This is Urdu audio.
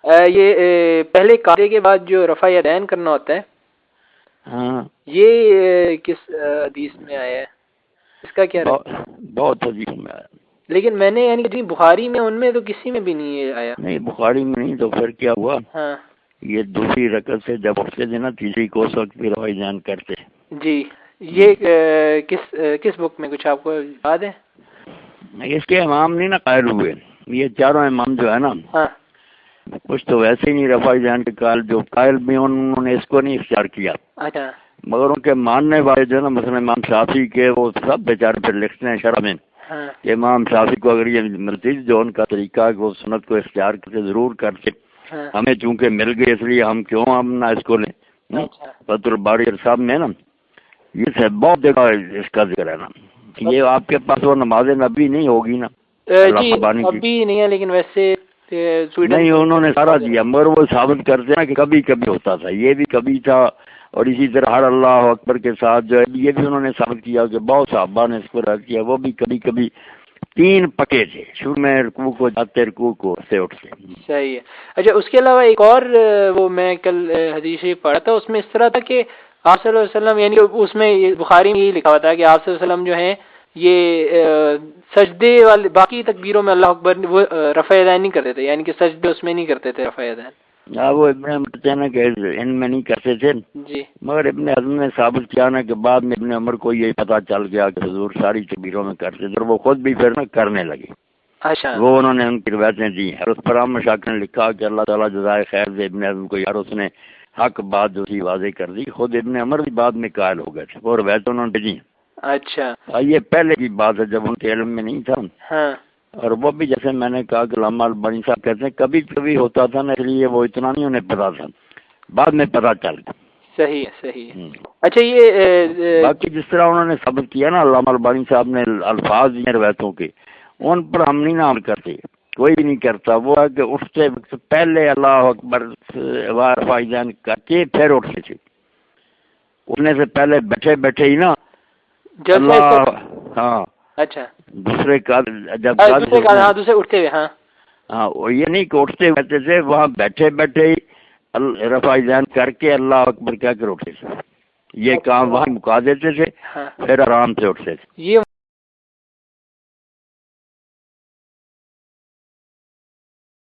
یہ پہلے قاعدے کے بعد جو رفع یدین کرنا ہوتا ہے، ہاں یہ کس حدیث میں آیا ہے؟ اس کا کیا بہت حدیث میں آیا، لیکن میں نے یعنی کہ بخاری میں ان میں تو کسی میں بھی نہیں آیا۔ نہیں بخاری میں نہیں، تو پھر کیا ہوا؟ ہاں یہ دوسری رکعت سے جب اٹھتے تھے نا، تیسری کو اس وقت بھی رفع یدین کرتے۔ جی، یہ کس بک میں کچھ آپ کو یاد ہے؟ اس کے امام نہیں نا قائل ہوئے، یہ چاروں امام جو ہے نا، ہاں کچھ تو ویسے ہی نہیں رفع یدین کے قائل، جو قائل بھی انہوں نے اس کو نہیں اختیار کیا، اچھا مگر ان کے ماننے والے جو ہے نا، مثلا امام شافعی کے، وہ سب بیچارے پھر لکھتے ہیں شرح میں ہاں کہ امام شافعی کو اگر یہ ملتی جو ان کا طریقہ ہے کہ وہ سنت کو اختیار کرتے ضرور کرتے، ہاں ہمیں چونکہ مل گئی اس لیے ہم کیوں ہم نہ اس کو لیں۔ اچھا فتح الباری صاحب میں نا یہ سے بہت جگہ اس کا ذکر ہے نا، یہ آپ کے پاس وہ نماز نبی نہیں ہوگی نا جی ربانی کی؟ ابھی نہیں ہے، لیکن ویسے سویڈن نہیں انہوں نے سارا دیا، مگر وہ ثابت کرتے ہیں کہ کبھی کبھی ہوتا تھا، یہ بھی کبھی تھا، اور اسی طرح ہر اللہ اکبر کے ساتھ جو ہے یہ بھی انہوں نے ثابت کیا کہ بہت صحابہ نے اس کو رد کیا، وہ بھی کبھی کبھی تین پکے تھے، شروع میں رکوع کو جاتے، رکوع کو سے اٹھتے۔ صحیح ہے۔ اچھا اس کے علاوہ ایک اور وہ میں کل حدیث پڑھا تھا، اس میں اس طرح تھا کہ آپ صلی اللہ علیہ وسلم، یعنی اس میں بخاری میں یہ لکھا ہوا تھا کہ آپ صلی اللہ علیہ وسلم جو ہیں یہ سجدے والے باقی تکبیروں میں اللہ اکبر وہ رفع یدین نہیں کرتے تھے، یعنی کہ سجدے اس میں نہیں کرتے تھے رفع یدین۔ وہ ابن عمر کہتے ہیں نا کہ ان میں نہیں کرتے تھے، جی مگر ابن حزم نے ثابت کیا نا کہ بعد میں ابن عمر کو یہ پتہ چل گیا کہ حضور ساری تکبیروں میں کرتے تھے، اور وہ خود بھی پھر کرنے لگے، اچھا وہ انہوں نے ان کی روایتیں دی ہیں، اور اس پر عام مشاکل نے لکھا کہ اللہ تعالیٰ جزائے خیر دے ابن حزم کو، یار اس نے حق بات جو تھی واضح کر دی، خود ابن عمر بھی بعد میں قائل ہو گئے تھے، وہ روایت انہوں نے دی ہیں۔ اچھا یہ پہلے کی بات ہے جب ان کے علم میں نہیں تھا، ہاں اور وہ بھی جیسے میں نے کہا کہ علامہ البانی صاحب کہتے ہیں کبھی کبھی ہوتا تھا نا، اس لیے وہ اتنا نہیں انہیں پتا تھا، بعد میں پتا چل گیا۔ صحیح ہے صحیح ہے۔ اچھا یہ باقی جس طرح انہوں نے ثابت کیا نا علامہ البانی صاحب نے الفاظ دیے روایتوں کے، ان پر ہم نہیں عمل کرتے، کوئی بھی نہیں کرتا، وہ ہے کہ اٹھتے وقت پہلے اللہ اکبر رفع یدین کر کے پھر اٹھتے تھے، اٹھنے سے پہلے بیٹھے بیٹھے ہی نا اللہ، ہاں اچھا دوسرے کا جب دوسرے اٹھتے ہوئے، ہاں ہاں یہ نہیں کہ اٹھتے ہوئے تھے، وہاں بیٹھے بیٹھے ہی رفع یدین کر کے اللہ اکبر کہہ کر اٹھتے تھے، یہ کام وہاں مکا دیتے تھے، پھر آرام سے اٹھتے تھے۔ یہ